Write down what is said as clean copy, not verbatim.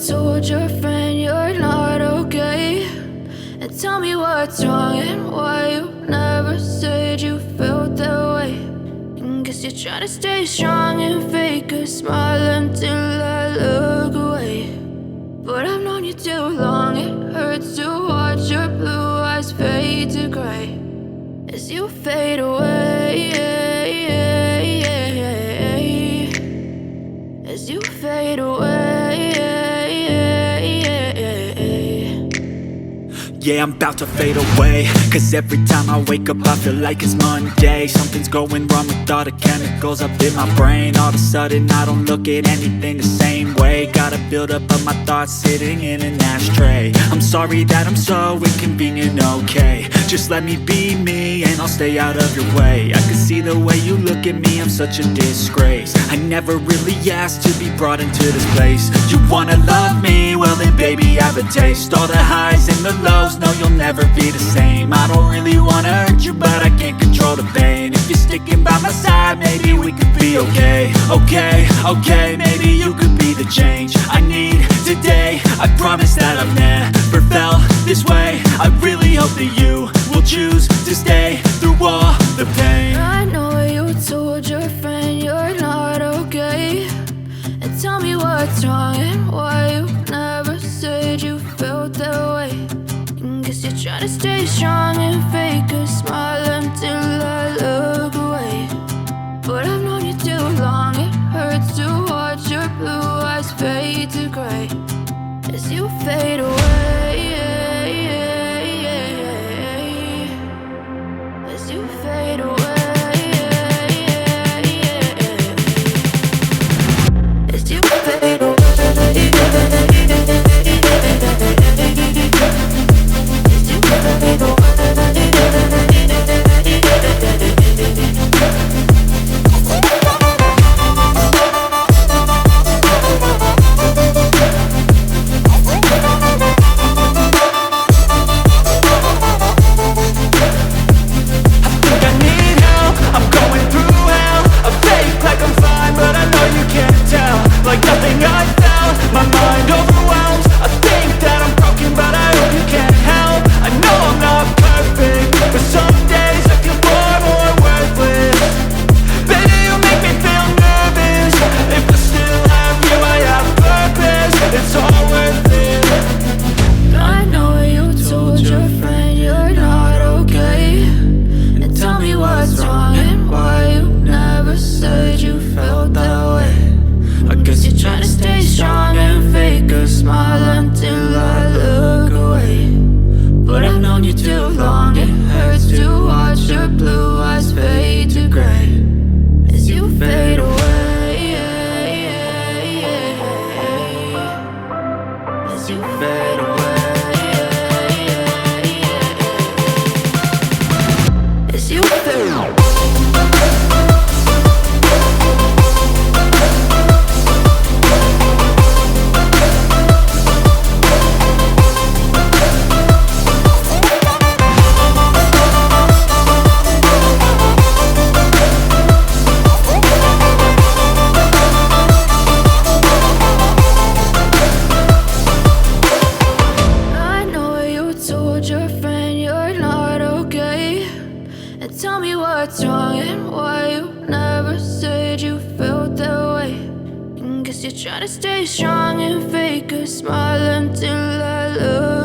told your friend you're not okay, and tell me what's wrong and why you never said you felt that way. And guess you're trying to stay strong and fake a smile until I look away. But I've known you too long, it hurts to watch your blue eyes fade to gray as you fade away, as you fade away. Yeah, I'm about to fade away, cause every time I wake up I feel like it's Monday. Something's going wrong with all the chemicals up in my brain. All of a sudden I don't look at anything the same way. Gotta build up of my thoughts sitting in an ashtray. I'm sorry that I'm so inconvenient, okay. Just let me be me and I'll stay out of your way. I can see the way you look at me, I'm such a disgrace. I never really asked to be brought into this place. You wanna love me? Well then baby I have a taste. All the highs and the lows, no you'll never be the same. I don't really wanna hurt you but I can't control the pain. If you're sticking by my side maybe we could be okay. Okay, maybe you could be the change I need today. I promise that I've never felt this way. I really hope that you will choose to stay through all the pain. I know you told your friend you're not okay, and tell me what's wrong and why you never said you felt that way. And guess you're trying to stay strong and fake a smile until I look away. But I've known you too long, it hurts to watch your blue eyes fade to gray as you fade away, as you fade away, as you fade away. Like nothing I felt, my mind overwhelmed. I think that I'm broken, but I hope you can't help. I know I'm not perfect, but some days I feel far more worthless. Baby, you make me feel nervous. If I still have you, I have purpose. It's all worth it. I know you told your friend you're not okay, and tell me what's wrong and why you never said you felt that way. I guess you're trying to stay strong and fake a smile until I look away. But I've known you too long, it hurts to watch your blue eyes fade to gray as you fade away, as you fade away, as you fade away. Your friend you're not okay, and tell me what's wrong and why you never said you felt that way. And guess you're trying to stay strong and fake a smile until I look